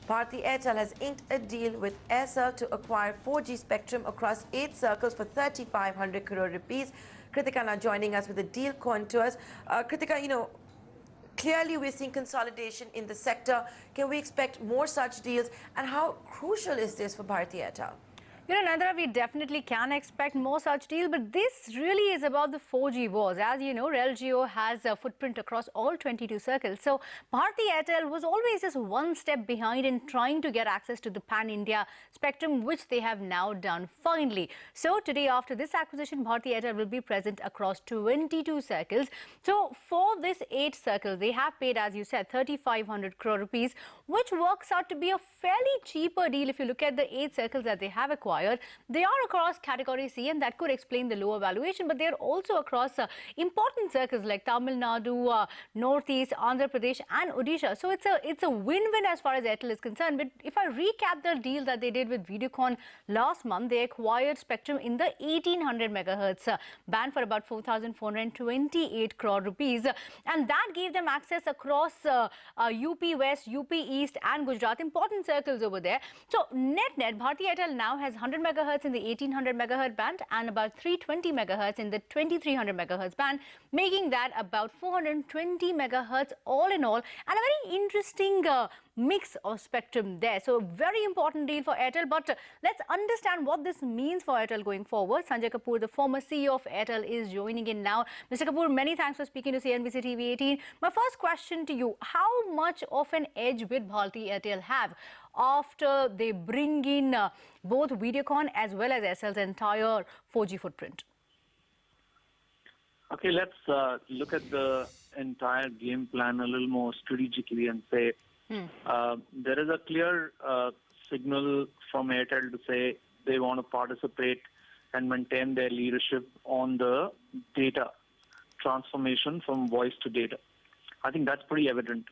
Bharti Airtel has inked a deal with Aircel to acquire 4G spectrum across 8 circles for 3,500 crore rupees. Kritika now joining us with the deal contours. Kritika, clearly we're seeing consolidation in the sector. Can we expect more such deals? And how crucial is this for Bharti Airtel? Nandra, we definitely can expect more such deals, but this really is about the 4G wars. As you know, RelJio has a footprint across all 22 circles. So Bharti Airtel was always just one step behind in trying to get access to the pan-India spectrum, which they have now done finally. So today, after this acquisition, Bharti Airtel will be present across 22 circles. So for this 8 circles, they have paid, as you said, 3,500 crore rupees, which works out to be a fairly cheaper deal if you look at the 8 circles that they have acquired. They are across category C, and that could explain the lower valuation, but they are also across important circles like Tamil Nadu, Northeast, Andhra Pradesh and Odisha. So it's a win-win as far as Airtel is concerned. But if I recap the deal that they did with Videocon last month, they acquired spectrum in the 1800 megahertz band for about 4,428 crore rupees, and that gave them access across UP West, UP East and Gujarat, important circles over there. So net Bharti Airtel now has 100 megahertz in the 1800 megahertz band and about 320 megahertz in the 2300 megahertz band, making that about 420 megahertz all in all, and a very interesting mix of spectrum there. So very important deal for Airtel, but let's understand what this means for Airtel going forward. Sanjay Kapoor, the former CEO of Airtel, is joining in now. Mr. Kapoor, many thanks for speaking to CNBC TV 18. My first question to you, how much of an edge will Bharti Airtel have after they bring in both Videocon as well as Aircel's entire 4G footprint? Okay, let's look at the entire game plan a little more strategically and say there is a clear signal from Airtel to say they want to participate and maintain their leadership on the data transformation from voice to data. I think that's pretty evident.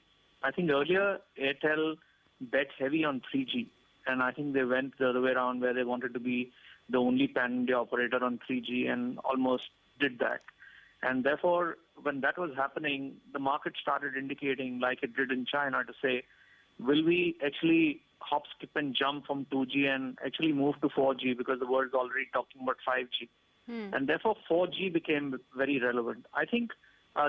I think earlier Airtel bet heavy on 3G, and I think they went the other way around where they wanted to be the only pan-India operator on 3G and almost did that. And therefore, when that was happening, the market started indicating, like it did in China, to say, will we actually hop, skip and jump from 2G and actually move to 4G because the world's already talking about 5G. And therefore, 4G became very relevant. I think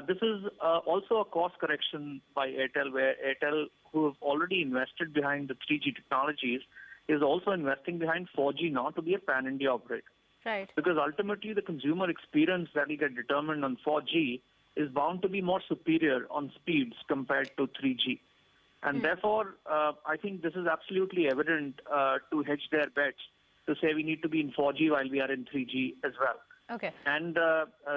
this is also a course correction by Airtel, where Airtel, who have already invested behind the 3G technologies, is also investing behind 4G now to be a pan-India operator. Right. Because ultimately the consumer experience that will get determined on 4G is bound to be more superior on speeds compared to 3G. And therefore, I think this is absolutely evident to hedge their bets, to say we need to be in 4G while we are in 3G as well. Okay. And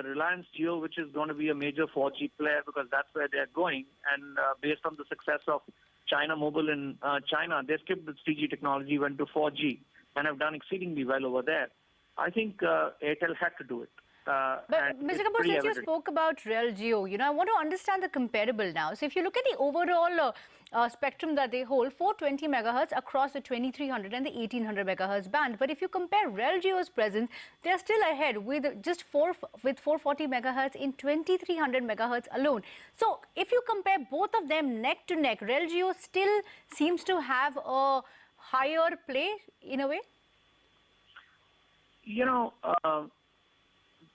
Reliance Jio, which is going to be a major 4G player because that's where they're going, and based on the success of China Mobile in China, they skipped the 3G technology, went to 4G, and have done exceedingly well over there. I think Airtel had to do it. But Mr. Kapoor, since you spoke about RelJio, I want to understand the comparable now. So if you look at the overall spectrum that they hold, 420 megahertz across the 2300 and the 1800 megahertz band. But if you compare RelJio's presence, they're still ahead with just 440 megahertz in 2300 megahertz alone. So if you compare both of them neck to neck, RelJio still seems to have a higher play in a way.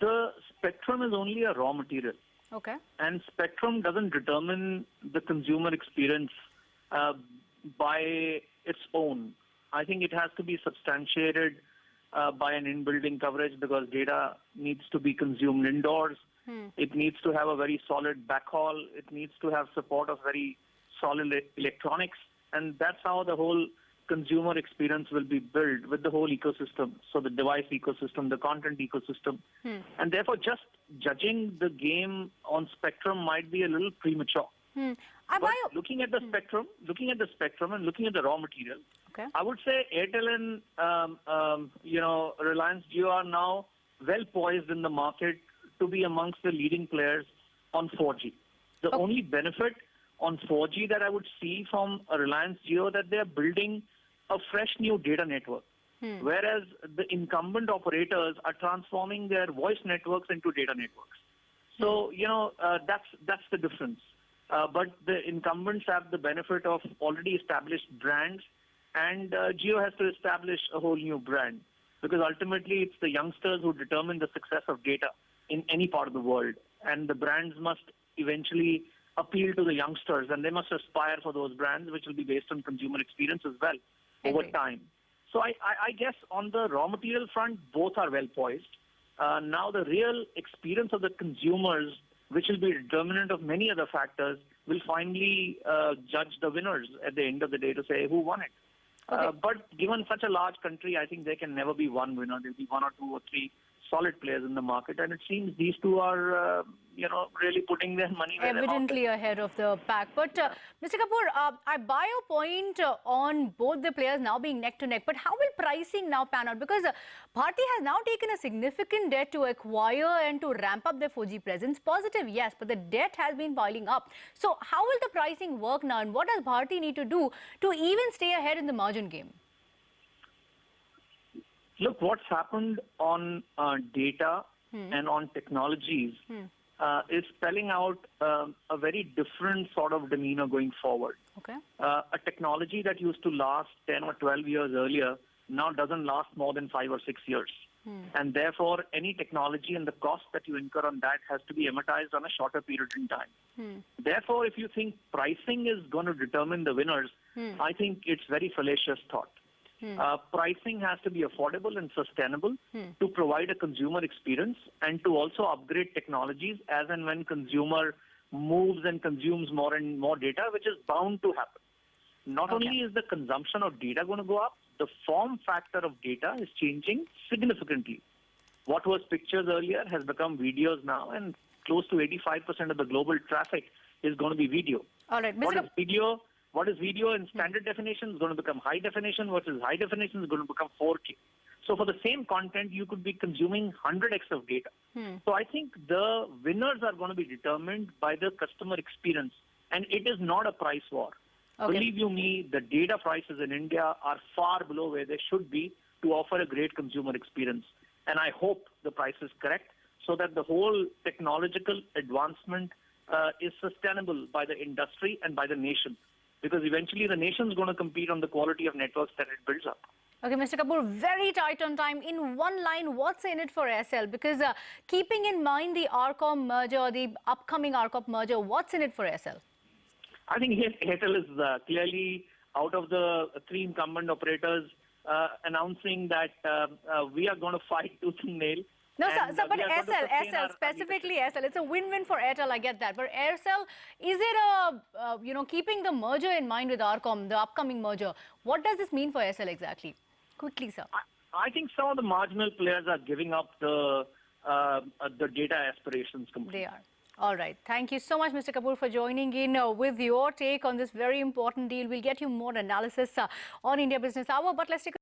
The spectrum is only a raw material. Okay. And spectrum doesn't determine the consumer experience by its own. I think it has to be substantiated by an in-building coverage because data needs to be consumed indoors. It needs to have a very solid backhaul. It needs to have support of very solid electronics. And that's how the whole consumer experience will be built with the whole ecosystem. So the device ecosystem, the content ecosystem. And therefore, just judging the game on spectrum might be a little premature. But looking at the spectrum, and looking at the raw material, I would say Airtel and Reliance Jio are now well poised in the market to be amongst the leading players on 4G. The only benefit on 4G that I would see from Reliance Jio that they are building a fresh new data network, whereas the incumbent operators are transforming their voice networks into data networks. So, that's the difference. But the incumbents have the benefit of already established brands, and Jio has to establish a whole new brand, because ultimately it's the youngsters who determine the success of data in any part of the world, and the brands must eventually appeal to the youngsters, and they must aspire for those brands, which will be based on consumer experience as well over time. So I guess on the raw material front, both are well poised. Now the real experience of the consumers, which will be determinant of many other factors, will finally judge the winners at the end of the day to say who won it. But given such a large country, I think there can never be one winner. There will be one or two or three solid players in the market, and it seems these two are, really putting their money where Evidently ahead of the pack. But Mr. Kapoor, I buy your point on both the players now being neck to neck. But how will pricing now pan out? Because Bharti has now taken a significant debt to acquire and to ramp up their 4G presence. Positive, yes, but the debt has been piling up. So how will the pricing work now, and what does Bharti need to do to even stay ahead in the margin game? Look, what's happened on data and on technologies is spelling out a very different sort of demeanor going forward. Okay. A technology that used to last 10 or 12 years earlier now doesn't last more than 5 or 6 years. And therefore, any technology and the cost that you incur on that has to be amortized on a shorter period in time. Therefore, if you think pricing is going to determine the winners, I think it's very fallacious thought. Pricing has to be affordable and sustainable to provide a consumer experience and to also upgrade technologies as and when consumer moves and consumes more and more data, which is bound to happen. Not only is the consumption of data going to go up, the form factor of data is changing significantly. What was pictures earlier has become videos now, and close to 85% of the global traffic is going to be video. All right, What is video in standard definition is going to become high definition, versus high definition is going to become 4K. So for the same content, you could be consuming 100x of data. So I think the winners are going to be determined by the customer experience, and it is not a price war. Believe you me, the data prices in India are far below where they should be to offer a great consumer experience. And I hope the price is correct so that the whole technological advancement is sustainable by the industry and by the nation. Because eventually the nation is going to compete on the quality of networks that it builds up. Okay, Mr. Kapoor, very tight on time. In one line, what's in it for Aircel? Because keeping in mind the Arcom merger, or the upcoming Arcom merger, what's in it for Aircel? I think Airtel is clearly out of the three incumbent operators announcing that we are going to fight tooth and nail. No, sir, but Aircel, specifically Aircel, it's a win-win for Airtel, I get that. But Aircel, is it keeping the merger in mind with Arcom, the upcoming merger, what does this mean for Aircel exactly? Quickly, sir. I think some of the marginal players are giving up the data aspirations completely. They are. All right. Thank you so much, Mr. Kapoor, for joining in with your take on this very important deal. We'll get you more analysis on India Business Hour, but let's take a